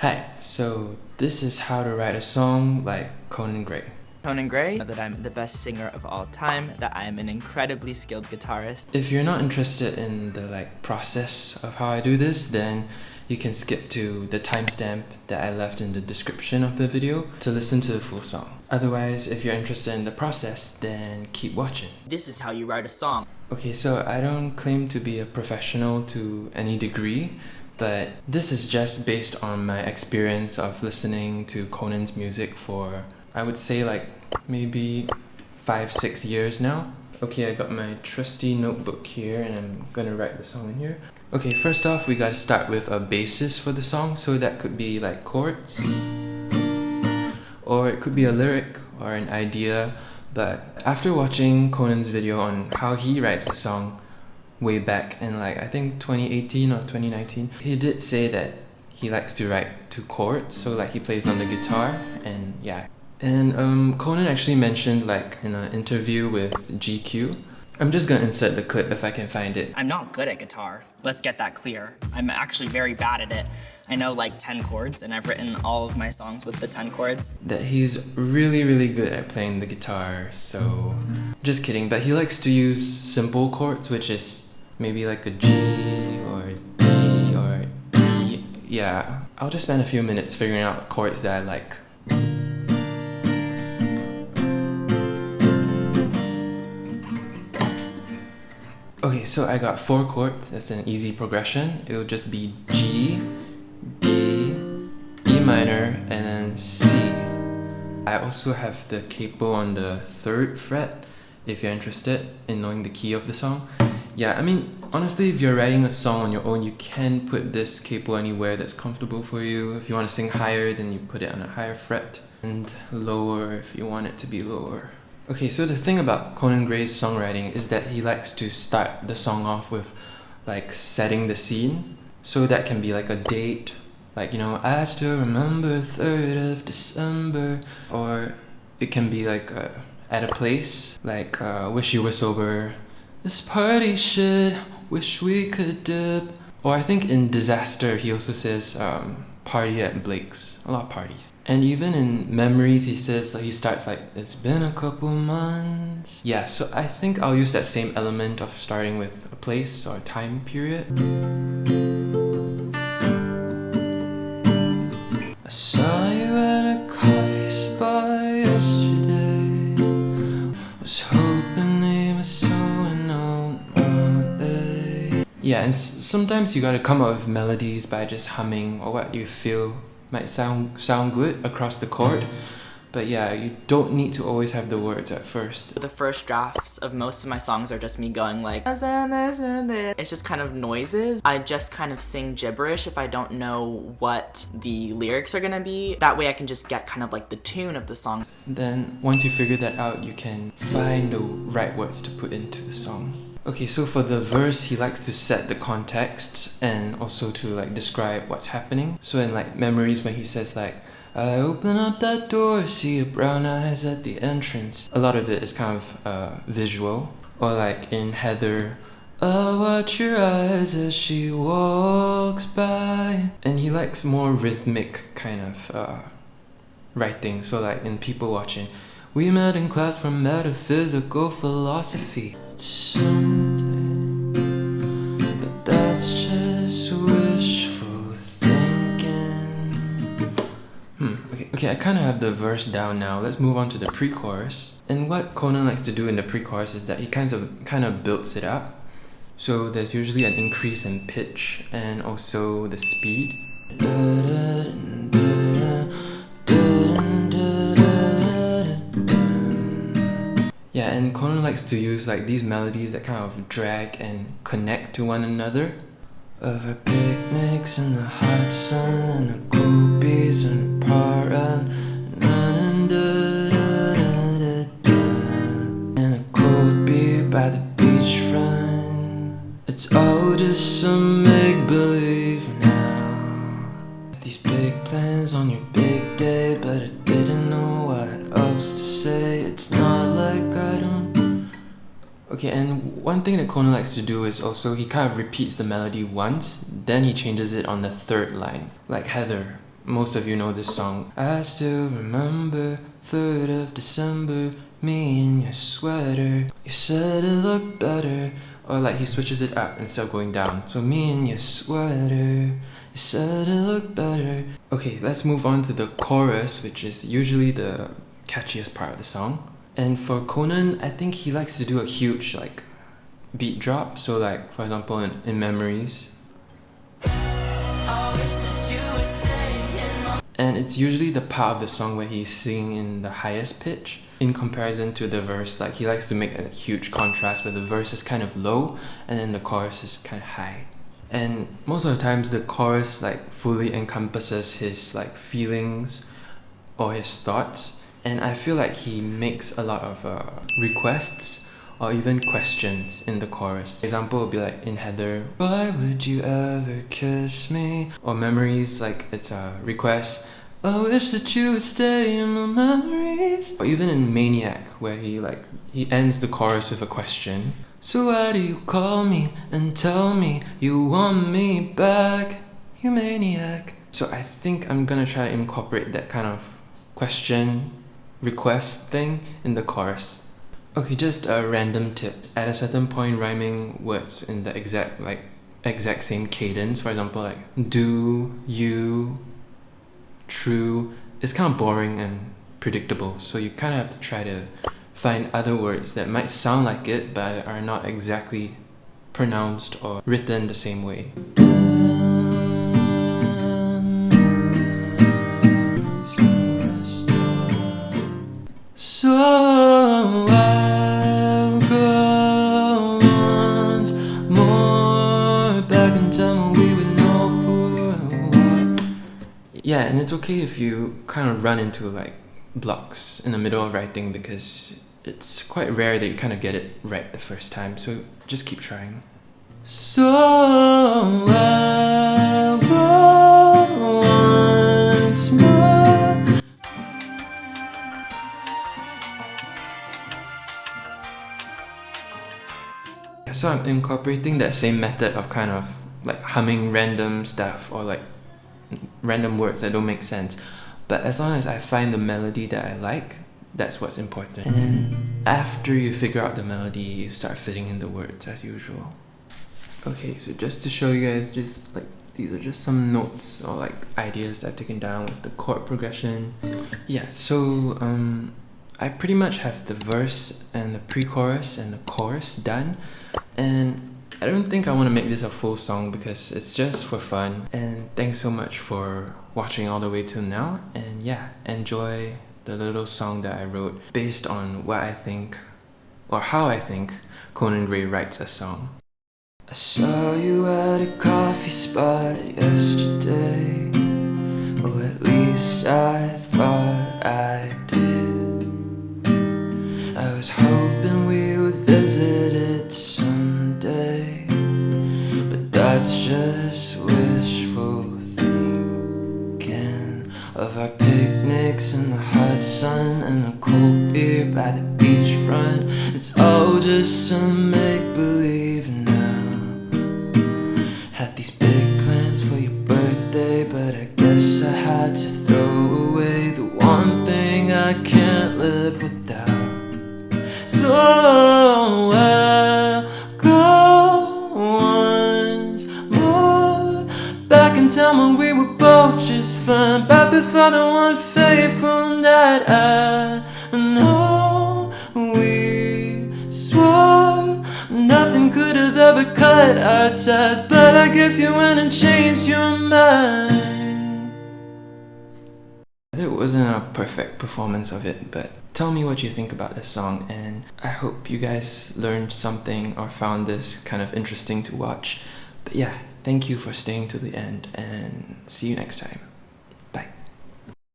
Hi, so this is how to write a song like Conan Gray. Conan Gray, that I'm the best singer of all time, that I'm an incredibly skilled guitarist. If you're not interested in the process of how I do this, then you can skip to the timestamp that I left in the description of the video to listen to the full song. Otherwise, if you're interested in the process, then keep watching. This is how you write a song. Okay, so I don't claim to be a professional to any degree, but this is just based on my experience of listening to Conan's music for, I would say, maybe 5-6 years now. Okay, I got my trusty notebook here and I'm gonna write the song in here. Okay, first off, we gotta start with a basis for the song, so that could be like chords, or it could be a lyric or an idea. But after watching Conan's video on how he writes a song way back in I think 2018 or 2019, he did say that he likes to write to chords, so he plays on the guitar, and yeah. And Conan actually mentioned in an interview with GQ. I'm just gonna insert the clip if I can find it. I'm not good at guitar. Let's get that clear. I'm actually very bad at it. I know 10 chords, and I've written all of my songs with the 10 chords. That he's really good at playing the guitar, so just kidding. But he likes to use simple chords, which is maybe a G or D or E. Yeah, I'll just spend a few minutes figuring out chords that I like. Okay, so I got 4 chords. That's an easy progression. It'll just be G, D, E minor, and then C. I also have the capo on the 3rd fret, if you're interested in knowing the key of the song. Yeah, I mean, honestly, if you're writing a song on your own, you can put this capo anywhere that's comfortable for you. If you want to sing higher, then you put it on a higher fret, and lower if you want it to be lower. Okay, so the thing about Conan Gray's songwriting is that he likes to start the song off with setting the scene. So that can be a date, I still remember 3rd of December, or it can be at a place, wish you were sober, this party shit, wish we could dip. Or I think in Disaster he also says party at Blake's, a lot of parties. And even in Memories he says, he starts it's been a couple months. Yeah, so I think I'll use that same element of starting with a place or a time period. I saw you at a coffee spot yesterday, was hoping they were sewing on my day. Yeah, and sometimes you gotta come up with melodies by just humming or what you feel might sound good across the chord. But yeah, you don't need to always have the words at first. The first drafts of most of my songs are just me going it's just kind of noises. I just kind of sing gibberish if I don't know what the lyrics are gonna be. That way I can just get kind of the tune of the song. Then once you figure that out, you can find the right words to put into the song. Okay, so for the verse, he likes to set the context and also to describe what's happening. So in Memories, when he says I open up that door, see your brown eyes at the entrance. A lot of it is kind of visual. Or in Heather, I watch your eyes as she walks by. And he likes more rhythmic kind of writing. So in People Watching, we met in class for metaphysical philosophy. Someday, but that's just wishful thinking. Okay, I kind of have the verse down now. Let's move on to the pre-chorus. And what Conan likes to do in the pre-chorus is that he kind of builds it up. So there's usually an increase in pitch and also the speed. Yeah, and Conan likes to use these melodies that kind of drag and connect to one another. Over picnics in the hot sun and a cool breeze and a para and a cold beer by the beachfront. It's all just some make-believe now. These big plans on your big day, but I didn't know what else to say. It's not like I don't. Okay, and one thing that Conan likes to do is also he kind of repeats the melody once, then he changes it on the 3rd line. Like Heather, Most of you know this song. I still remember 3rd of December, me in your sweater. You said it looked better. Or like he switches it up instead of going down. So me in your sweater, you said it looked better. Okay, let's move on to the chorus, which is usually the catchiest part of the song. And for Conan, I think he likes to do a huge like beat drop. So like for example in Memories. And it's usually the part of the song where he's singing in the highest pitch in comparison to the verse. Like he likes to make a huge contrast where the verse is kind of low and then the chorus is kind of high. And most of the times the chorus like fully encompasses his like feelings or his thoughts. And I feel like he makes a lot of requests or even questions in the chorus. Example would be like in Heather, why would you ever kiss me? Or Memories, like it's a request, I wish that you would stay in my memories. Or even in Maniac, where he ends the chorus with a question. So why do you call me and tell me you want me back, you maniac? So I think I'm gonna try to incorporate that kind of question, request thing in the chorus. Okay, just a random tip. At a certain point, rhyming words in the exact same cadence, for example, like do, you, true, is kind of boring and predictable. So you kind of have to try to find other words that might sound like it, but are not exactly pronounced or written the same way. So I'll go once more back in time when we would know for a while. Yeah, and it's okay if you kind of run into like blocks in the middle of writing because it's quite rare that you kind of get it right the first time, so just keep trying. So I'll go once more. So I'm incorporating that same method of kind of like humming random stuff or like random words that don't make sense. But as long as I find the melody that I like, that's what's important. And then after you figure out the melody, you start fitting in the words as usual. Okay, so just to show you guys, just like these are just some notes or like ideas that I've taken down with the chord progression. Yeah, so I pretty much have the verse and the pre-chorus and the chorus done, and I don't think I want to make this a full song because it's just for fun. And thanks so much for watching all the way till now, and yeah, enjoy the little song that I wrote based on what I think or how I think Conan Gray writes a song. I saw you at a coffee spot yesterday, or at least I thought I did. I was hoping we would visit it someday, but that's just wishful thinking of our picnics in the hot sun and a cold beer by the beachfront. It's all just some make-believe now. Had these big plans for your birthday, but I guess I had to throw away the one thing I can't live without. So I'll go once more back in time when we were both just fine, back before the one fateful night. I know we swore nothing could have ever cut our ties, but I guess you went and changed your mind. It wasn't a perfect performance of it, but tell me what you think about this song, and I hope you guys learned something or found this kind of interesting to watch. But yeah, thank you for staying to the end, and see you next time.